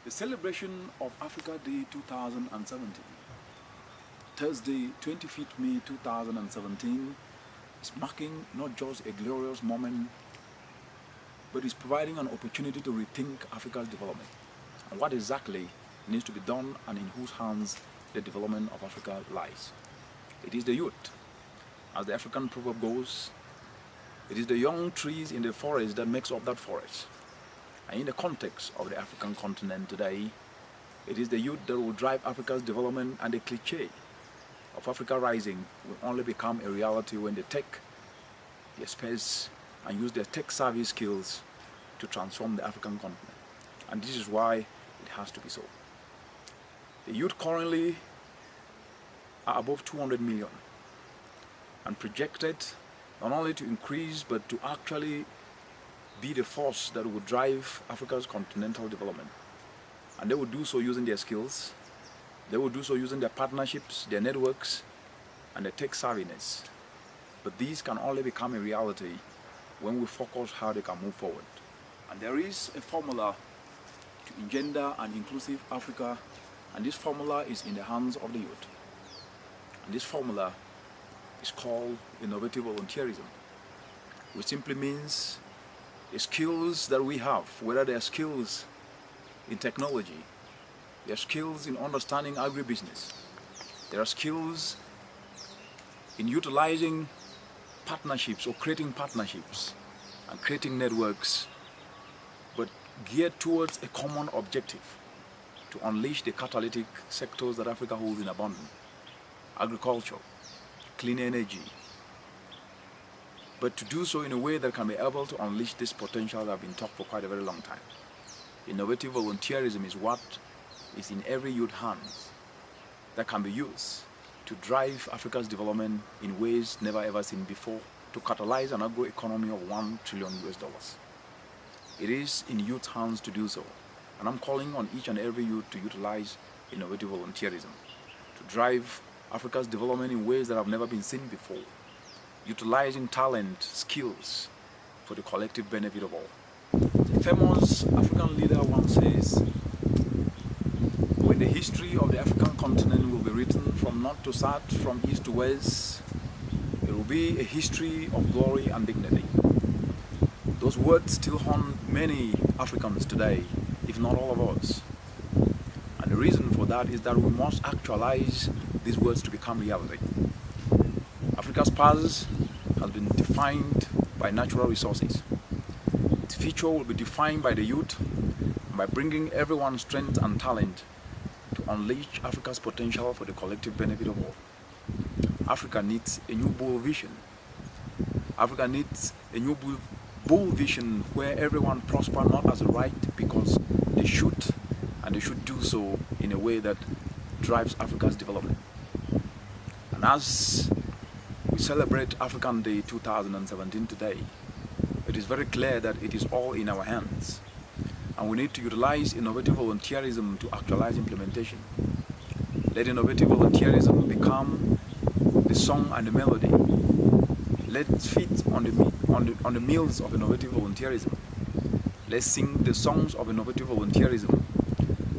The celebration of Africa Day 2017, Thursday, 25th May 2017, is marking not just a glorious moment, but is providing an opportunity to rethink Africa's development and what exactly needs to be done and in whose hands the development of Africa lies. It is the youth. As the African proverb goes, it is the young trees in the forest that makes up that forest. And in the context of the African continent today, it is the youth that will drive Africa's development, and the cliché of Africa rising will only become a reality when they take their space and use their tech-savvy skills to transform the African continent. And this is why it has to be so. The youth currently are above 200 million and projected not only to increase but to actually be the force that would drive Africa's continental development. And they will do so using their skills, they will do so using their partnerships, their networks, and their tech savviness. But these can only become a reality when we focus how they can move forward. And there is a formula to engender an inclusive Africa, and this formula is in the hands of the youth. And this formula is called innovative volunteerism, which simply means the skills that we have, whether they are skills in technology, they are skills in understanding agribusiness, there are skills in utilizing partnerships or creating partnerships and creating networks, but geared towards a common objective to unleash the catalytic sectors that Africa holds in abundance: agriculture, clean energy, but to do so in a way that can be able to unleash this potential that have been taught for quite a very long time. Innovative volunteerism is what is in every youth hands that can be used to drive Africa's development in ways never ever seen before, to catalyze an agro-economy of $1 trillion. It is in youth hands to do so, and I'm calling on each and every youth to utilize innovative volunteerism to drive Africa's development in ways that have never been seen before, utilizing talent, skills for the collective benefit of all. A famous African leader once says, when the history of the African continent will be written from north to south, from east to west, it will be a history of glory and dignity. Those words still haunt many Africans today, if not all of us. And the reason for that is that we must actualize these words to become reality. Africa's past has been defined by natural resources. Its future will be defined by the youth, and by bringing everyone's strength and talent to unleash Africa's potential for the collective benefit of all. Africa needs a new bold vision. Africa needs a new bold vision where everyone prosper not as a right because they should, and they should do so in a way that drives Africa's development. And as we celebrate African Day 2017 today, it is very clear that it is all in our hands, and we need to utilize innovative volunteerism to actualize implementation. Let innovative volunteerism become the song and the melody. Let's feed on the meals of innovative volunteerism. Let's sing the songs of innovative volunteerism,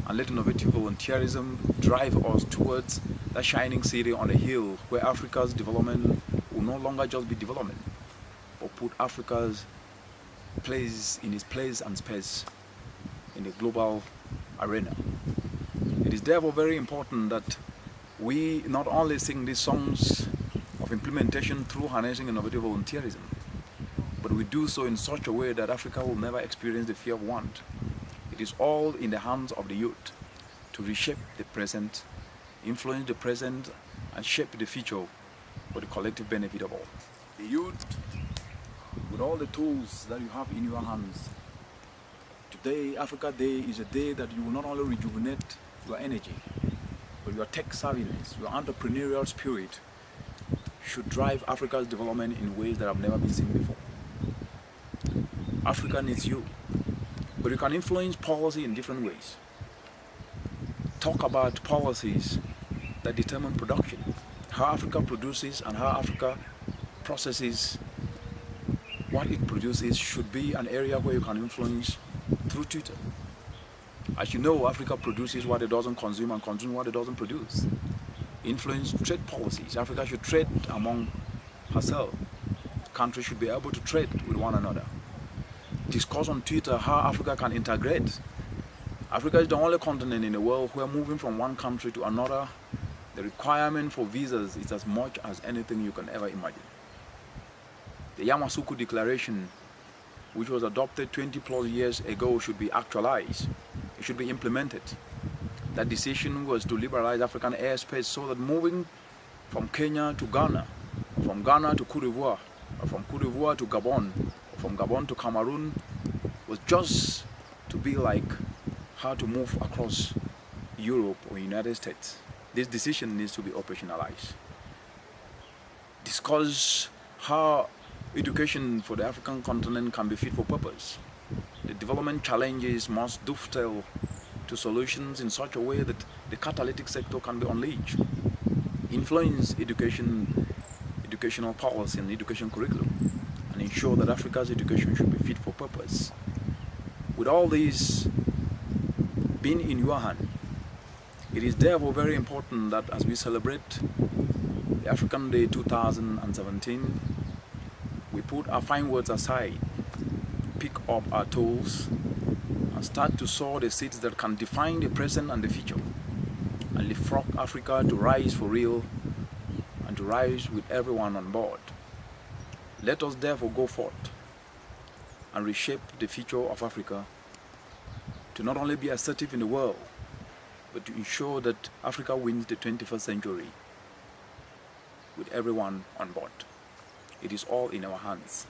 and let innovative volunteerism drive us towards that shining city on a hill where Africa's development will no longer just be development, but put Africa's place in its place and space in the global arena. It is therefore very important that we not only sing these songs of implementation through harnessing innovative volunteerism, but we do so in such a way that Africa will never experience the fear of want. It is all in the hands of the youth to reshape the present, influence the present, and shape the future for the collective benefit of all. The youth, with all the tools that you have in your hands, today, Africa Day, is a day that you will not only rejuvenate your energy, but your tech savviness, your entrepreneurial spirit should drive Africa's development in ways that have never been seen before. Africa needs you, but you can influence policy in different ways. Talk about policies that determine production, how Africa produces and how Africa processes what it produces should be an area where you can influence through Twitter. As you know, Africa produces what it doesn't consume and consumes what it doesn't produce. Influence trade policies. Africa should trade among herself. Countries should be able to trade with one another. Discuss on Twitter how Africa can integrate. Africa is the only continent in the world where moving from one country to another, the requirement for visas is as much as anything you can ever imagine. The Yamoussoukro Declaration, which was adopted 20 plus years ago, should be actualized. It should be implemented. That decision was to liberalize African airspace so that moving from Kenya to Ghana, from Ghana to Cote d'Ivoire, or from Cote d'Ivoire to Gabon, or from Gabon to Cameroon was just to be like how to move across Europe or United States. This decision needs to be operationalized. Discuss how education for the African continent can be fit for purpose. The development challenges must dovetail to solutions in such a way that the catalytic sector can be unleashed. Influence educational policy and education curriculum, and ensure that Africa's education should be fit for purpose. With all these being in your hand, it is therefore very important that as we celebrate the African Day 2017, we put our fine words aside, pick up our tools, and start to sow the seeds that can define the present and the future, and leapfrog Africa to rise for real and to rise with everyone on board. Let us therefore go forth and reshape the future of Africa to not only be assertive in the world, but to ensure that Africa wins the 21st century with everyone on board. It is all in our hands.